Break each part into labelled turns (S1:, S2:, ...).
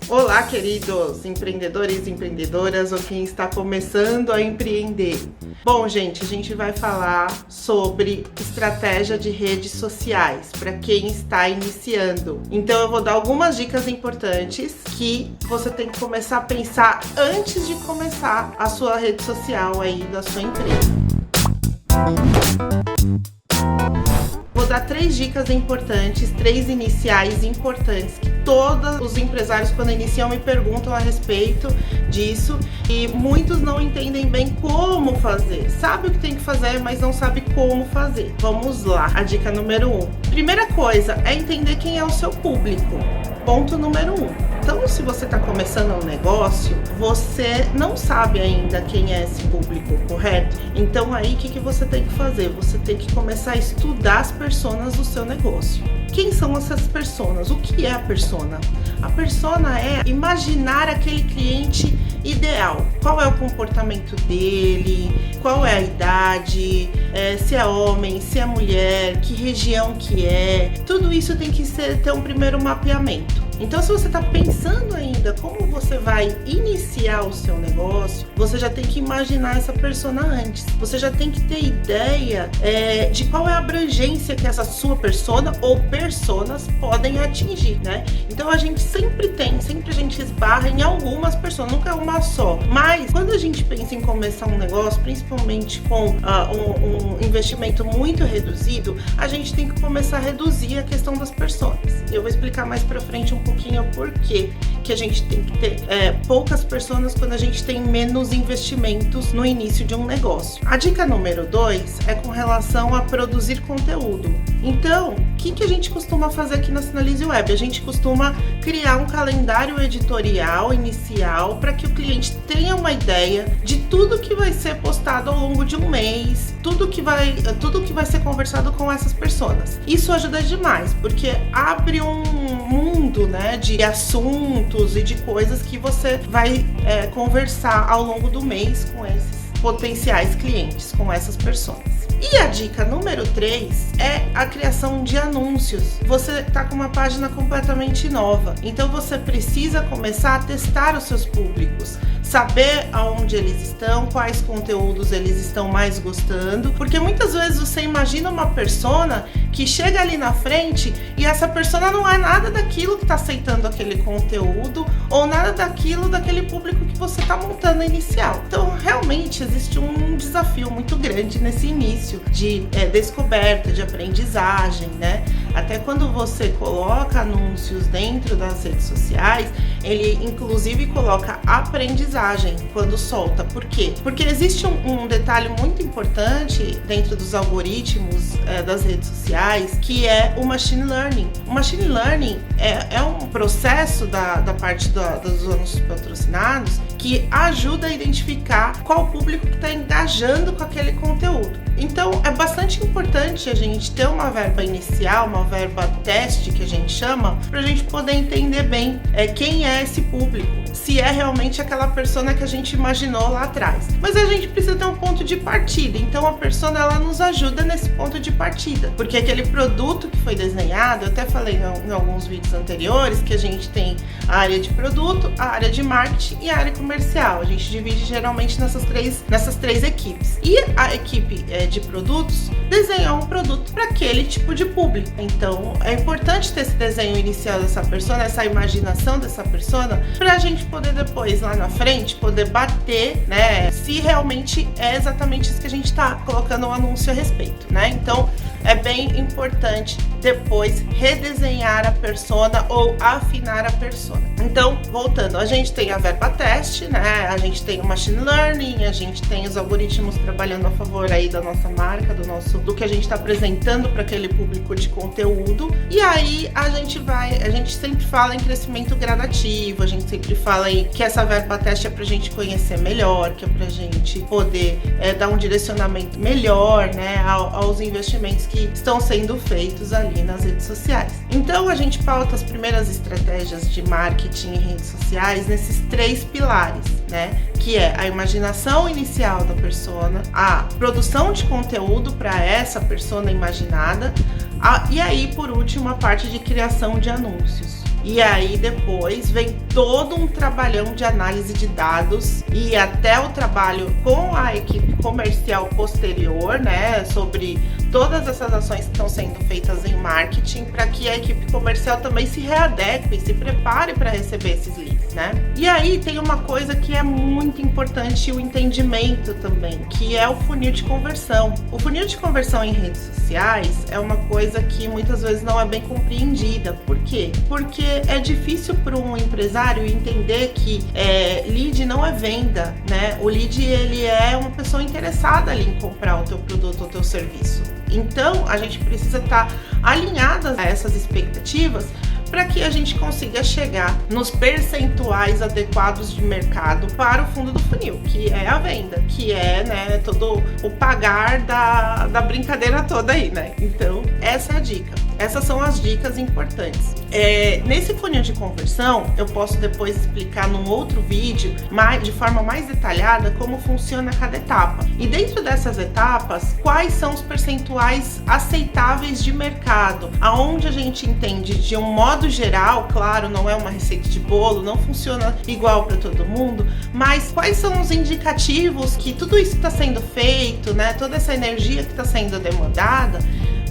S1: Olá, queridos empreendedores e empreendedoras ou quem está começando a empreender. Bom, gente, a gente vai falar sobre estratégia de redes sociais para quem está iniciando. Então eu vou dar algumas dicas importantes que você tem que começar a pensar antes de começar a sua rede social aí da sua empresa. Vou dar 3 dicas importantes, 3 iniciais importantes que todos os empresários quando iniciam me perguntam a respeito disso e muitos não entendem bem como fazer. Sabe o que tem que fazer, mas não sabe como fazer. Vamos lá. A dica número 1. Primeira coisa é entender quem é o seu público. Ponto número 1. Então, se você está começando um negócio, você não sabe ainda quem é esse público, correto? Então, aí, o que você tem que fazer? Você tem que começar a estudar as personas do seu negócio. Quem são essas personas? O que é a persona? A persona é imaginar aquele cliente ideal. Qual é o comportamento dele? Qual é a idade? Se é homem, se é mulher? Que região que é? Tudo isso tem que ter um primeiro mapeamento. Então, se você está pensando ainda como você vai iniciar o seu negócio, você já tem que imaginar essa persona antes. Você já tem que ter ideia de qual é a abrangência que essa sua persona ou personas podem atingir, né? Então, a gente sempre a gente esbarra em algumas pessoas, nunca é uma só. Mas, quando a gente pensa em começar um negócio, principalmente com um investimento muito reduzido, a gente tem que começar a reduzir a questão das personas. Eu vou explicar mais pra frente um pouquinho o porquê que a gente tem que ter poucas pessoas quando a gente tem menos investimentos no início de um negócio. A dica número 2 é com relação a produzir conteúdo. Então, o que a gente costuma fazer aqui na Sinalize Web? A gente costuma criar um calendário editorial inicial para que o cliente tenha uma ideia de tudo que vai ser postado ao longo de um mês, tudo que vai ser conversado com essas pessoas. Isso ajuda demais, porque abre um mundo, né, de assuntos e de coisas que você vai conversar ao longo do mês com esses potenciais clientes, com essas pessoas. E a dica número 3 é a criação de anúncios. Você está com uma página completamente nova, então você precisa começar a testar os seus públicos, saber aonde eles estão, quais conteúdos eles estão mais gostando, porque muitas vezes você imagina uma persona que chega ali na frente e essa persona não é nada daquilo que está aceitando aquele conteúdo ou nada daquele público que você está montando inicial. Então, realmente existe um desafio muito grande nesse início de descoberta, de aprendizagem, né? Até quando você coloca anúncios dentro das redes sociais, ele inclusive coloca aprendizagem quando solta. Por quê? Porque existe um detalhe muito importante dentro dos algoritmos das redes sociais, que é o machine learning. O machine learning é um processo da parte dos anúncios patrocinados que ajuda a identificar qual público que está engajando com aquele conteúdo. Então, é bastante importante a gente ter uma verba inicial, uma verba teste, que a gente chama, para a gente poder entender bem quem é esse público, se é realmente aquela persona que a gente imaginou lá atrás. Mas a gente precisa ter um ponto de partida, então a persona ela nos ajuda nesse ponto de partida, porque aquele produto que foi desenhado, eu até falei em alguns vídeos anteriores, que a gente tem a área de produto, a área de marketing e a área comercial. A gente divide geralmente nessas três equipes. E a equipe de produtos desenhar um produto para aquele tipo de público. Então, é importante ter esse desenho inicial dessa persona, essa imaginação dessa persona, para a gente poder depois, lá na frente, poder bater, né, se realmente é exatamente isso que a gente está colocando um anúncio a respeito, né? Então, é bem importante depois redesenhar a persona ou afinar a persona. Então, voltando, a gente tem a verba teste, né? A gente tem o machine learning, a gente tem os algoritmos trabalhando a favor aí da nossa marca, do que a gente está apresentando para aquele público de conteúdo. E aí a gente sempre fala em crescimento gradativo, a gente sempre fala em que essa verba teste é pra gente conhecer melhor, que é pra gente poder dar um direcionamento melhor, né, aos investimentos que estão sendo feitos ali nas redes sociais. Então a gente pauta as primeiras estratégias de marketing em redes sociais nesses 3 pilares, né? Que é a imaginação inicial da persona, a produção de conteúdo para essa persona imaginada, e aí, por último, a parte de criação de anúncios. E aí depois vem todo um trabalhão de análise de dados e até o trabalho com a equipe comercial posterior, né, sobre todas essas ações que estão sendo feitas em marketing, para que a equipe comercial também se readeque, se prepare para receber esses leads, né? E aí tem uma coisa que é muito importante, o entendimento também, que é o funil de conversão. O funil de conversão em redes sociais é uma coisa que muitas vezes não é bem compreendida. Por quê? Porque é difícil para um empresário entender que lead não é venda, né? O lead, ele é uma pessoa interessada ali em comprar o teu produto ou teu serviço. Então, a gente precisa estar alinhada a essas expectativas para que a gente consiga chegar nos percentuais adequados de mercado para o fundo do funil, que é a venda, que é, né, todo o pagar da brincadeira toda aí, né? Então, essa é a dica. Essas são as dicas importantes. Nesse funil de conversão, eu posso depois explicar num outro vídeo, de forma mais detalhada, como funciona cada etapa. E dentro dessas etapas, quais são os percentuais aceitáveis de mercado, aonde a gente entende de um modo geral, claro, não é uma receita de bolo, não funciona igual para todo mundo, mas quais são os indicativos que tudo isso está sendo feito, né? Toda essa energia que está sendo demandada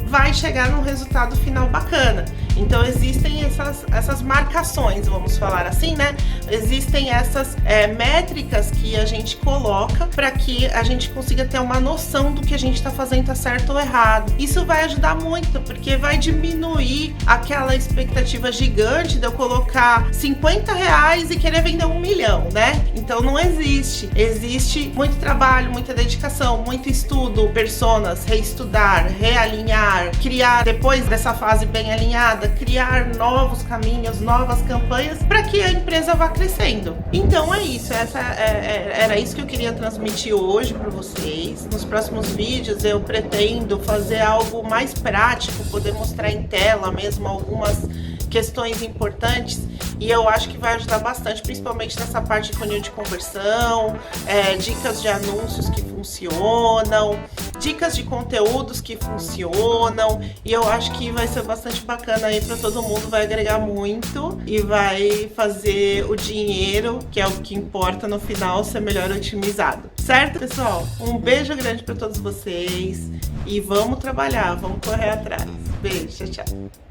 S1: vai chegar num resultado final bacana. Então existem essas marcações, vamos falar assim, né? Existem essas métricas que a gente coloca para que a gente consiga ter uma noção do que a gente está fazendo tá certo ou errado. Isso vai ajudar muito, porque vai diminuir aquela expectativa gigante de eu colocar R$50 e querer vender 1 milhão, né? Então não existe. Existe muito trabalho, muita dedicação, muito estudo, personas, reestudar, realinhar, criar, depois dessa fase bem alinhada, criar novos caminhos, novas campanhas para que a empresa vá crescendo. Então é isso, era isso que eu queria transmitir hoje para vocês. Nos próximos vídeos eu pretendo fazer algo mais prático, poder mostrar em tela mesmo algumas questões importantes, e eu acho que vai ajudar bastante, principalmente nessa parte de funil de conversão, dicas de anúncios que funcionam, dicas de conteúdos que funcionam, e eu acho que vai ser bastante bacana aí para todo mundo, vai agregar muito e vai fazer o dinheiro, que é o que importa no final, ser melhor otimizado. Certo, pessoal? Um beijo grande para todos vocês e vamos trabalhar, vamos correr atrás. Beijo, tchau, tchau.